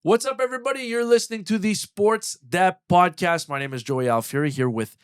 What's up, everybody? You're listening to the Sports Depth Podcast. My name is Joey Alfieri here with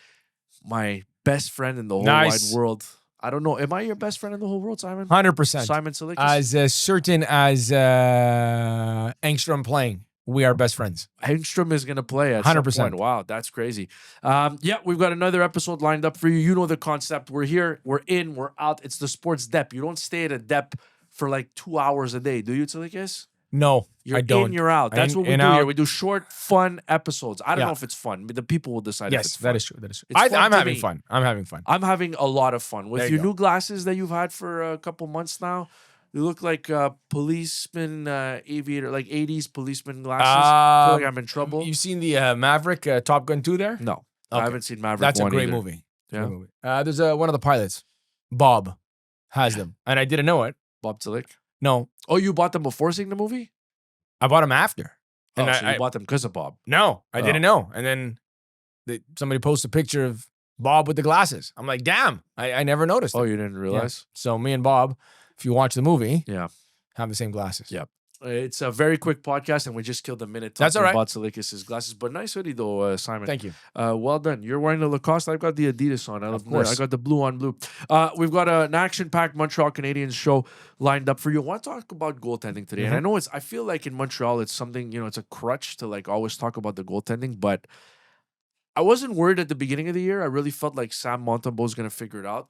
my best friend in the whole wide world. I don't know. Am I your best friend in the whole world, Simon? 100%. Simon Tsalikis? As certain as Engstrom playing, we are best friends. Engstrom is going to play at 100%. Some point. Wow, that's crazy. Yeah, we've got another episode lined up for you. You know the concept. We're here, we're in, we're out. It's the Sports Depth. You don't stay at a depth for like 2 hours a day, do you, Tsalikis? No, you're I don't. In, you're out. That's what we do out. here. We do short, fun episodes. I don't know if it's fun. The people will decide if it's fun. That is true. That is true. I'm having fun. I'm having fun. I'm having a lot of fun. With your new glasses that you've had for a couple months now, you look like policeman, aviator, like 80s policeman glasses. I feel like I'm in trouble. You've seen the Maverick Top Gun 2 there? No. Okay. I haven't seen Maverick. That's 1 a great either. movie. Yeah. Great movie. There's one of the pilots, Bob, has them. And I didn't know it. Bob Talik? No. Oh, you bought them before seeing the movie? I bought them after. And so you bought them because of Bob? No, I didn't know. And then somebody posted a picture of Bob with the glasses. I'm like, damn, I never noticed it. Oh, you didn't realize? Yeah. So me and Bob, if you watch the movie, have the same glasses. Yeah. It's a very quick podcast, and we just killed a minute talking about Tsalikis' glasses. But nice hoodie, though, Simon. Thank you. Well done. You're wearing the Lacoste. I've got the Adidas on. Of course. I got the blue on blue. We've got an action-packed Montreal Canadiens show lined up for you. I want to talk about goaltending today. And I know I feel like in Montreal, it's something, it's a crutch to like always talk about the goaltending. But I wasn't worried at the beginning of the year. I really felt like Sam Montembeault was going to figure it out.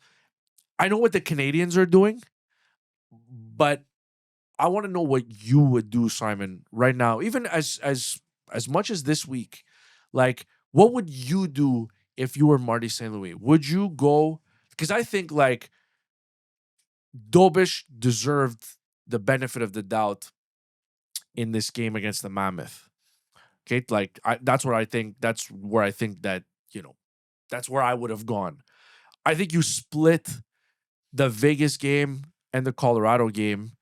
I know what the Canadiens are doing, but I want to know what you would do, Simon, right now, even as much as this week. Like, what would you do if you were Marty St. Louis? Would you go? Because I think like Dobish deserved the benefit of the doubt in this game against the Mammoth. Okay, like that's what I think. That's where I think that that's where I would have gone. I think you split the Vegas game and the Colorado game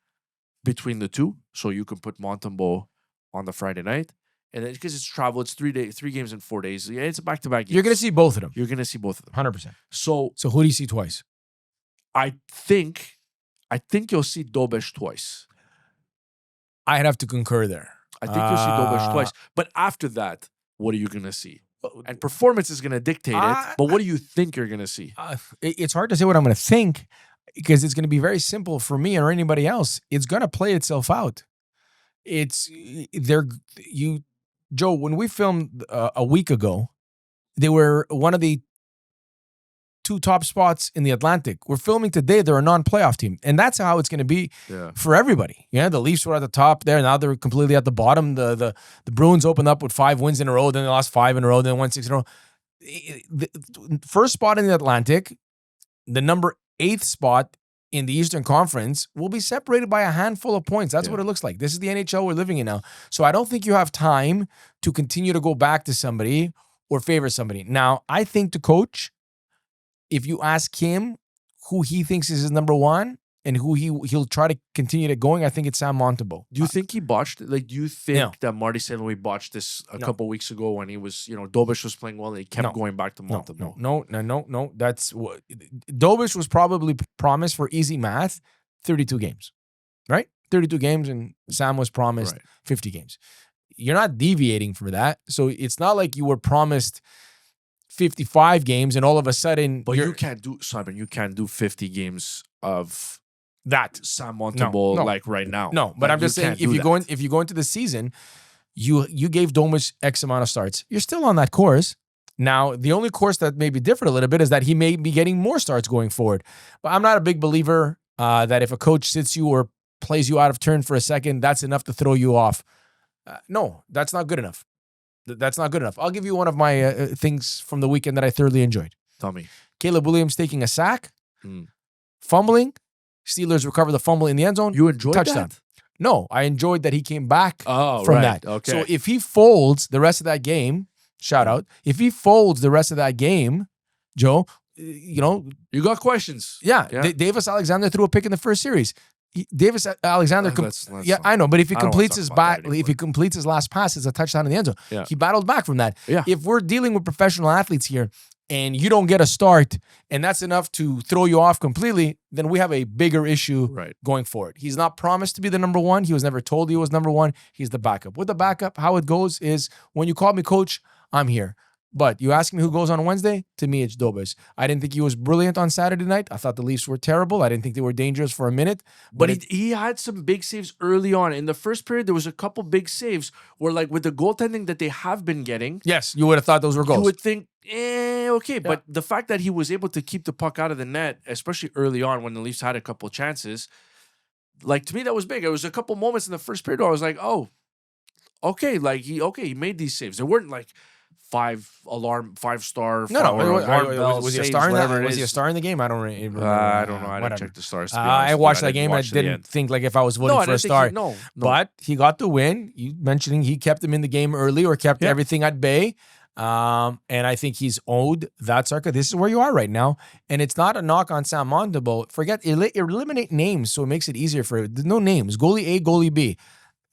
between the two, so you can put Montembeault on the Friday night, and then because it's travel, it's 3 games in 4 days. Yeah, it's a back-to-back game. You're gonna see both of them. You're gonna see both of them, 100%. So who do you see twice? I think you'll see Dobish twice. I'd have to concur there. I think you'll see Dobish twice, but after that, what are you gonna see? And performance is gonna dictate it. But what do you think you're gonna see? It's hard to say what I'm gonna think, because it's going to be very simple for me or anybody else. It's going to play itself out. Joe, when we filmed a week ago, they were one of the 2 top spots in the Atlantic. We're filming today. They're a non-playoff team. And that's how it's going to be for everybody. Yeah, the Leafs were at the top there. Now they're completely at the bottom. The Bruins opened up with 5 wins in a row. Then they lost 5 in a row. Then won 6 in a row. The first spot in the Atlantic, the number 8th spot in the Eastern Conference, will be separated by a handful of points. That's what it looks like. This is the NHL we're living in now. So I don't think you have time to continue to go back to somebody or favor somebody. Now, I think the coach, if you ask him who he thinks is his number 1 and who he'll try to continue to going, I think it's Sam Montembeault. Do you think he botched it? Like, do you think that Marty St. Louis botched this a couple weeks ago when he was, Dobish was playing well and he kept going back to Montembeault? No. That's what Dobish was probably promised for easy math, 32 games, right? 32 games, and Sam was promised 50 games. You're not deviating from that. So it's not like you were promised 55 games and all of a sudden. But you can't do, Simon, you can't do 50 games of that Sam Montembeault like right now. No, but I'm just saying if you go into the season, you gave Dobish X amount of starts. You're still on that course. Now, the only course that may be different a little bit is that he may be getting more starts going forward. But I'm not a big believer that if a coach sits you or plays you out of turn for a second, that's enough to throw you off. No, that's not good enough. That's not good enough. I'll give you one of my things from the weekend that I thoroughly enjoyed. Tell me. Caleb Williams taking a sack, fumbling. Steelers recover the fumble in the end zone. You enjoyed touchdown. that? No, I enjoyed that he came back from that. Okay. So if he folds the rest of that game, shout out. If he folds the rest of that game, Joe, you got questions. Yeah. Davis Alexander threw a pick in the first series. Davis Alexander, I know, but if he completes his completes his last pass, it's a touchdown in the end zone. Yeah. He battled back from that. Yeah. If we're dealing with professional athletes here, and you don't get a start, and that's enough to throw you off completely, then we have a bigger issue Right. going forward. He's not promised to be the number one. He was never told he was number one. He's the backup. With the backup, how it goes is when you call me coach, I'm here. But you ask me who goes on Wednesday, to me it's Dobes. I didn't think he was brilliant on Saturday night. I thought the Leafs were terrible. I didn't think they were dangerous for a minute. But he had some big saves early on. In the first period, there was a couple big saves where, like, with the goaltending that they have been getting, yes, you would have thought those were goals. you would think, okay. But the fact that he was able to keep the puck out of the net, especially early on when the Leafs had a couple chances, like, to me, that was big. It was a couple moments in the first period where I was like, oh, okay. Like, he made these saves. They weren't like 5-star. Was he a star in that? Was he a star in the game? I don't really remember. I don't know. I didn't check the stars. I watched that game. I didn't think like if I was voting for a star. No. But he got the win. You mentioning he kept him in the game early or kept everything at bay. And I think he's owed that circa. This is where you are right now. And it's not a knock on Sam Montembeault. Forget, eliminate names so it makes it easier for there's no names. Goalie A, goalie B.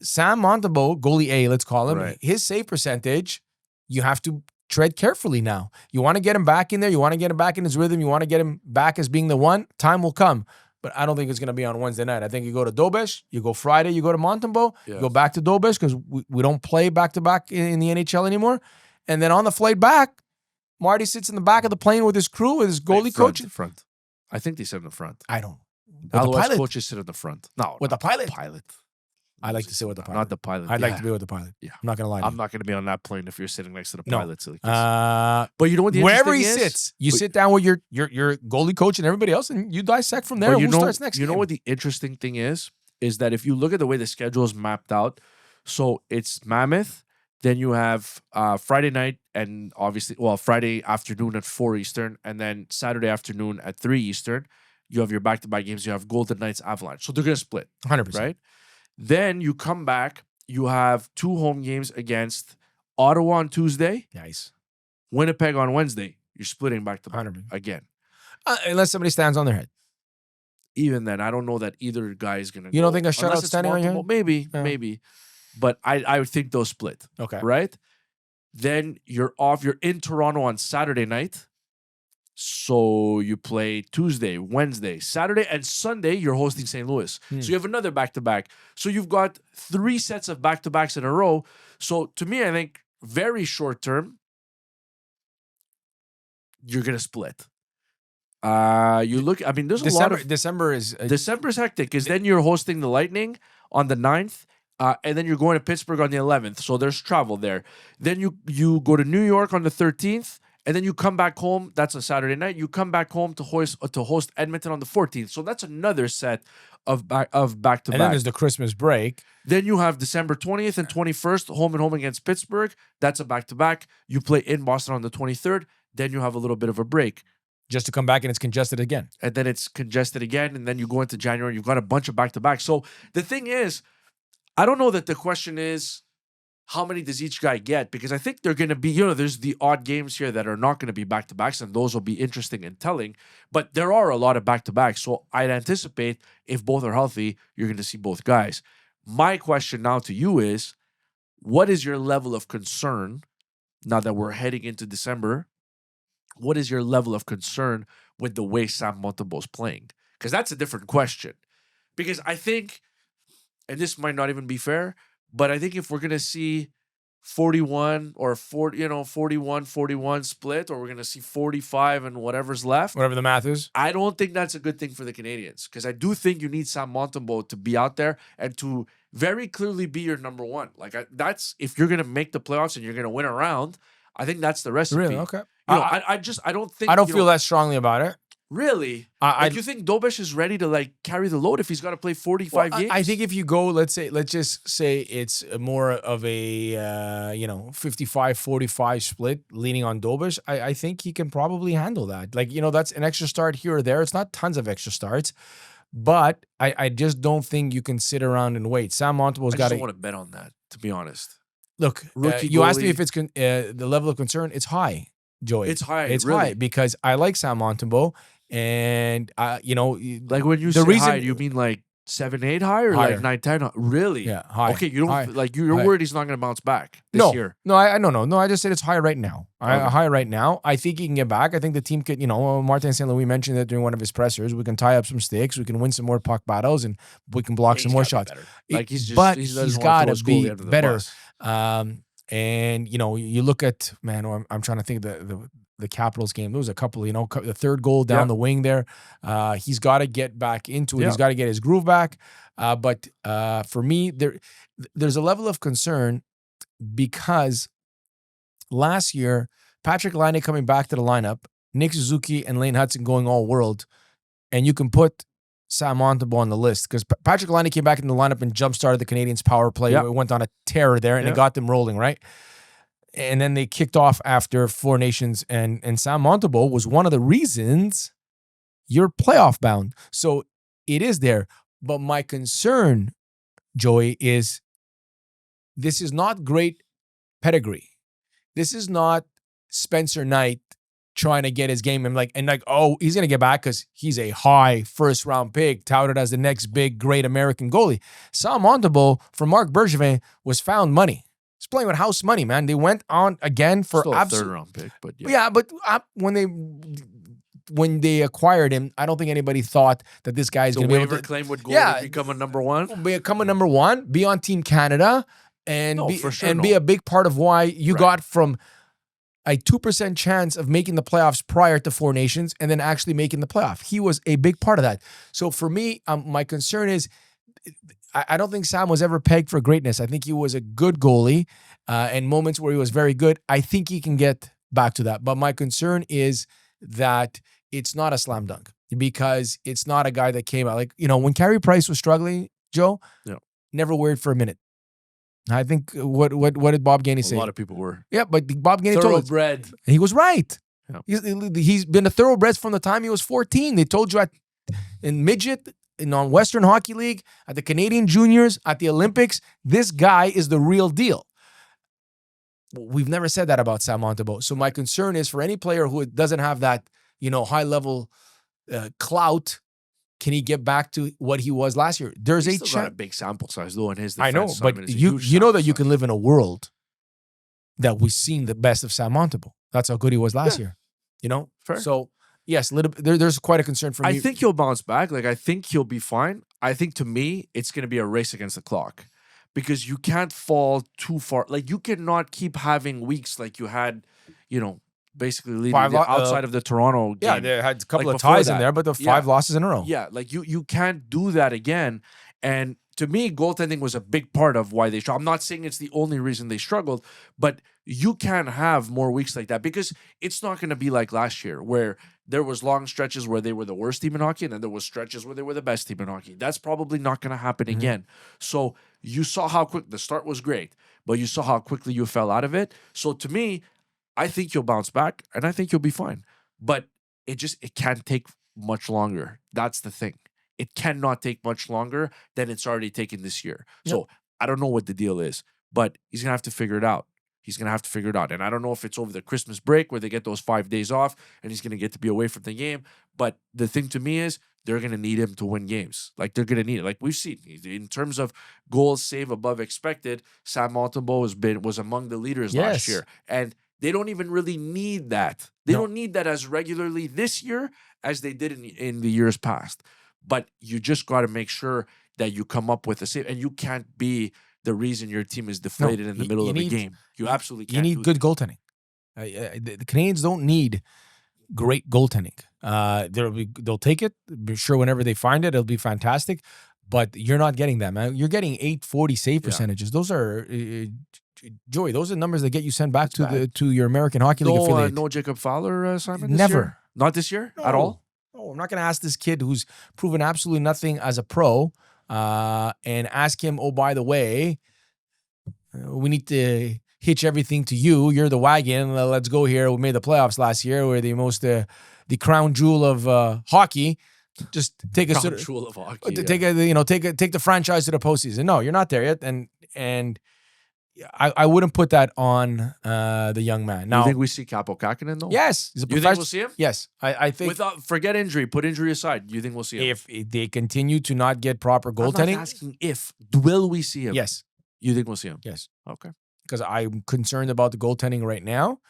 Sam Montembeault, goalie A, let's call him. Right. His save percentage, you have to tread carefully now. You want to get him back in there. You want to get him back in his rhythm. You want to get him back as being the one. Time will come. But I don't think it's going to be on Wednesday night. I think you go to Dobes, you go Friday, you go to Montembeault, you go back to Dobes because we don't play back-to-back in the NHL anymore. And then on the flight back, Marty sits in the back of the plane with his crew, with his goalie coach. Front. I think they sit in the front. I don't. The West coaches sit in the front. No, with the pilot. Pilot. I like to sit with the pilot. Not the pilot. I'd like to be with the pilot. Yeah. I'm not going to lie to you. I'm not going to be on that plane if you're sitting next to the No. pilot. But you know what the wherever he interesting sits, you sit down with your goalie coach and everybody else, and you dissect from there. Who starts next? You know what the interesting thing is that if you look at the way the schedule is mapped out, so it's Mammoth, then you have Friday night and obviously, Friday afternoon at 4 Eastern, and then Saturday afternoon at 3 Eastern. You have your back-to-back games. You have Golden Knights, Avalanche. So they're going to split. 100%. Right? Then you come back. You have 2 home games against Ottawa on Tuesday. Nice. Winnipeg on Wednesday. You're splitting back-to-back 100%. again. Unless somebody stands on their head. Even then, I don't know that either guy is going to You don't think a shutout standing on your head? Maybe. But I would think they'll split. Okay. Right? Then you're off. You're in Toronto on Saturday night. So you play Tuesday, Wednesday, Saturday, and Sunday, you're hosting St. Louis. So you have another back-to-back. So you've got 3 sets of back-to-backs in a row. So to me, I think very short term, you're going to split. You look, I mean, there's a lot of... December is hectic because then you're hosting the Lightning on the 9th. And then you're going to Pittsburgh on the 11th. So there's travel there. Then you go to New York on the 13th. And then you come back home. That's a Saturday night. You come back home to host Edmonton on the 14th. So that's another set of back-to-back. And then there's the Christmas break. Then you have December 20th and 21st, home against Pittsburgh. That's a back-to-back. You play in Boston on the 23rd. Then you have a little bit of a break. Just to come back and it's congested again. And then it's congested again. And then you go into January. You've got a bunch of back-to-back. So the thing is, I don't know that the question is, how many does each guy get? Because I think they're going to be, there's the odd games here that are not going to be back-to-backs, and those will be interesting and telling. But there are a lot of back-to-backs. So I'd anticipate if both are healthy, you're going to see both guys. My question now to you is, what is your level of concern now that we're heading into December? What is your level of concern with the way Sam Montembeault's playing? Because that's a different question. Because I think, and this might not even be fair, but I think if we're going to see 41 or 41 split, or we're going to see 45 and whatever's left. Whatever the math is. I don't think that's a good thing for the Canadians, because I do think you need Sam Montembeault to be out there and to very clearly be your number one. Like that's, if you're going to make the playoffs and you're going to win a round, I think that's the recipe. Really? Okay. I don't think. I don't feel that strongly about it. Really? You think Dobes is ready to carry the load if he's got to play 45 games? I think if you go, let's just say it's more of a 55-45 split leaning on Dobes. I think he can probably handle that. That's an extra start here or there. It's not tons of extra starts, but I just don't think you can sit around and wait. Sam Montembeault's got to. I don't want to bet on that, to be honest. Look, you asked me if it's the level of concern. It's high, Joey. It's high. It's really high because I like Sam Montembeault. And like when you say high, you mean like 7-8 high or Higher. like 9-10 high? Really? Yeah, high. Okay, you don't High. like you're High. worried he's not going to bounce back this No, year. no, I just said it's high right now. Okay. High right now. I think he can get back. I think the team could, Martin St. Louis mentioned that during one of his pressers. We can tie up some sticks. We can win some more puck battles, and we can block some more shots. Like he's got to be better. better. And you look at I'm trying to think of the Capitals game. There was a couple, the third goal down the wing there. He's got to get back into it. Yeah. He's got to get his groove back. But for me, there's a level of concern because last year, Patrick Laine coming back to the lineup, Nick Suzuki and Lane Hudson going all world, and you can put Sam Montembeault on the list because Patrick Laine came back in the lineup and jump-started the Canadiens' power play. It went on a tear there, and it got them rolling, right? And then they kicked off after Four Nations, and Sam Montembeault was one of the reasons you're playoff bound. So it is there. But my concern, Joey, is this is not great pedigree. This is not Spencer Knight trying to get his game and he's going to get back because he's a high first-round pick touted as the next big, great American goalie. Sam Montembeault from Marc Bergevin was found money. He's playing with house money, man. They went on again for still a third-round pick, but when they acquired him, I don't think anybody thought that this guy is going to be able to claim would go and become a number one. Become a number one, be on Team Canada, and be a big part of why you got from a 2% chance of making the playoffs prior to Four Nations and then actually making the playoff. He was a big part of that. So for me, my concern is I don't think Sam was ever pegged for greatness. I think he was a good goalie and moments where he was very good. I think he can get back to that. But my concern is that it's not a slam dunk because it's not a guy that came out. When Carey Price was struggling, Joe, never worried for a minute. I think what did Bob Gainey say? A lot of people were. Yeah, but Bob Gainey told us. Thoroughbred. He was right. Yeah. He's been a thoroughbred from the time he was 14. They told you in midget, on Western Hockey League, at the Canadian Juniors, at the Olympics, this guy is the real deal. We've never said that about Sam Montembeault. So my concern is for any player who doesn't have that, high-level clout, can he get back to what he was last year? There's He's still got a big sample size though in his defense. I know, but you know that you can live in a world that we've seen the best of Sam Montembeault. That's how good he was last year. Fair. So yes, there's quite a concern for me. I think he'll bounce back. I think he'll be fine. I think to me, it's going to be a race against the clock because you can't fall too far. You cannot keep having weeks like you had, basically leading outside of the Toronto game. Yeah, they had a couple of ties in there, but the 5 losses in a row. Yeah, you can't do that again. And to me, goaltending was a big part of why they struggled. I'm not saying it's the only reason they struggled, but you can't have more weeks like that because it's not going to be like last year where there was long stretches where they were the worst team in hockey and then there was stretches where they were the best team in hockey. That's probably not going to happen again. So you saw how quick the start was great, but you saw how quickly you fell out of it. So to me, I think you'll bounce back and I think you'll be fine. But it can't take much longer. That's the thing. It cannot take much longer than it's already taken this year. Yep. So I don't know what the deal is, but he's going to have to figure it out. And I don't know if it's over the Christmas break where they get those 5 days off and he's going to get to be away from the game. But the thing to me is they're going to need him to win games. They're going to need it. We've seen in terms of goals saved above expected, Sam Montembeault was among the leaders last year. And they don't even really need that. They don't need that as regularly this year as they did in the years past. But you just got to make sure that you come up with a save. And you can't be the reason your team is deflated in the middle of the game. You absolutely can't. You need good goaltending. The Canadians don't need great goaltending. They'll take it. I'm sure whenever they find it, it'll be fantastic. But you're not getting that, man. You're getting 840 save percentages. Those are... Joey, those are numbers that get you sent back to your American Hockey League affiliate. No Jacob Fowler, Simon? Never. Year? Not this year? At all? No, I'm not going to ask this kid who's proven absolutely nothing as a pro and ask him, oh, by the way, we need to hitch everything to you. You're the wagon. Let's go here. We made the playoffs last year. We're the most, the crown jewel of hockey. Just take us to jewel of hockey. Take the franchise to the postseason. No, you're not there yet. And I wouldn't put that on the young man. Now, you think we see Capo Kakinen though? yes, he's a You think professional. we'll see him? Yes, I think Without forget injury, put injury aside. You think we'll see him? if they continue to not get proper I'm not goaltending, asking if. Will we see him? yes, You think we'll see him? yes, Okay. because I'm concerned about the goaltending right now.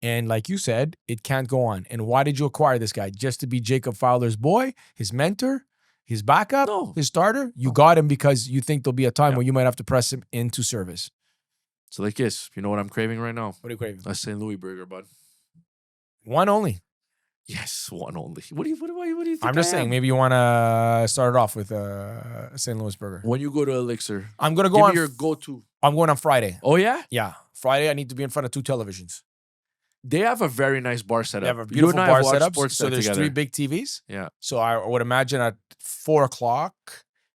And like you said, it can't go on. And why did you acquire this guy? Just to be Jacob Fowler's boy, his mentor, his backup, No. his starter? You got him because you think there'll be a time Yeah. where you might have to press him into service. So like this, you know what I'm craving right now? What are you craving? A St. Louis burger, bud. One only. Yes, one only. What do you think? I'm just I saying, am? maybe you want to start it off with St. Louis burger. When you go to Elixir, I'm gonna go give on. me your go-to. I'm going on Friday. Oh yeah, Yeah, Friday. I need to be in front of 2 televisions. they have a very nice bar setup. They have a You beautiful and I bar have watched setup. Sports So Net there's together. 3 big TVs. Yeah. So I would imagine at 4:00,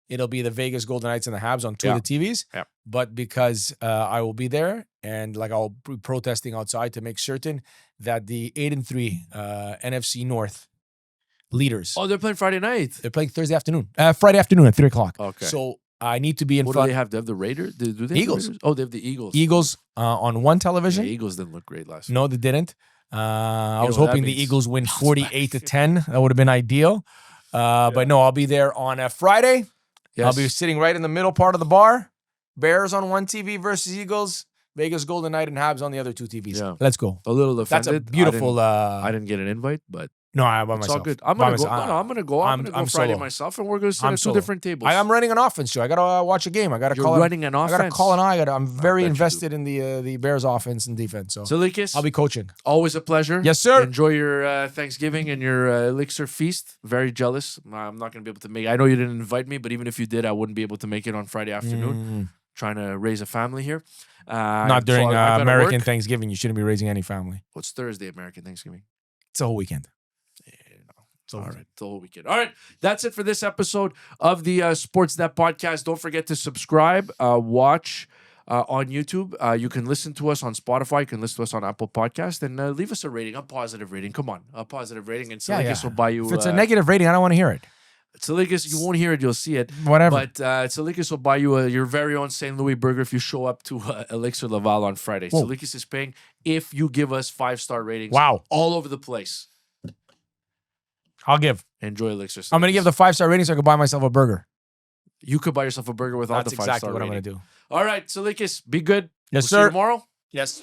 it'll be the Vegas Golden Knights and the Habs on 2 Yeah. of the TVs. Yeah. But because I will be there and like I'll be protesting outside to make certain that the 8-3 NFC North leaders, Oh, they're playing Friday night. they're playing Friday afternoon at 3:00. Okay. So I need to be in What do front they have? They have the Raiders. Do they have the Eagles. Raiders? Oh, they have the Eagles. Eagles on one Yeah, television. Eagles didn't look great last. No, they didn't. I You was know what that hoping the means? Eagles win Bounce 48-10. That would have been ideal. But no, I'll be there on a Friday. Yes. I'll be sitting right in the middle part of the bar. Bears on one TV versus Eagles. Vegas Golden Knight and Habs on the other 2 TVs. Yeah. Let's go. a little That's offended. a beautiful. I didn't get an invite, but No, I by it's myself. all good. I'm By gonna go. myself. No, I'm gonna go. I'm gonna go I'm Friday solo. myself, and we're gonna sit I'm at 2 solo. different tables. I'm running an offense too. I gotta watch a game. I gotta You're call. running an I gotta offense. call an eye. I'm very bet you invested in the Bears offense and defense. So Tsalikis, I'll be coaching. always a pleasure. Yes, sir. Enjoy your Thanksgiving and your Elixir feast. Very jealous. I'm not gonna be able to make. I know you didn't invite me, but even if you did, I wouldn't be able to make it on Friday afternoon. Trying to raise a family here. Not during I gotta American work. Thanksgiving. You shouldn't be raising any family. What's Thursday? American Thanksgiving. It's a whole weekend. All right, the whole weekend. All right, that's it for this episode of the Sportsnet podcast. Don't forget to subscribe, watch on YouTube. You can listen to us on Spotify. You can listen to us on Apple Podcast, and leave us a rating, a positive rating. Come on, a positive rating, and Tsalikis will buy you. If it's a negative rating, I don't want to hear it. Tsalikis, you won't hear it. You'll see it. Whatever. But Tsalikis will buy you your very own St. Louis burger if you show up to Elixir Laval on Friday. Whoa. Tsalikis is paying if you give us 5-star ratings. Wow. All over the place. I'll give. Enjoy Elixir. I'm going to give the 5-star rating so I can buy myself a burger. You could buy yourself a burger without That's the 5-star exactly what I'm rating. going to do. All right, Tsalikis, be good. Yes, We'll sir. See you tomorrow. Yes.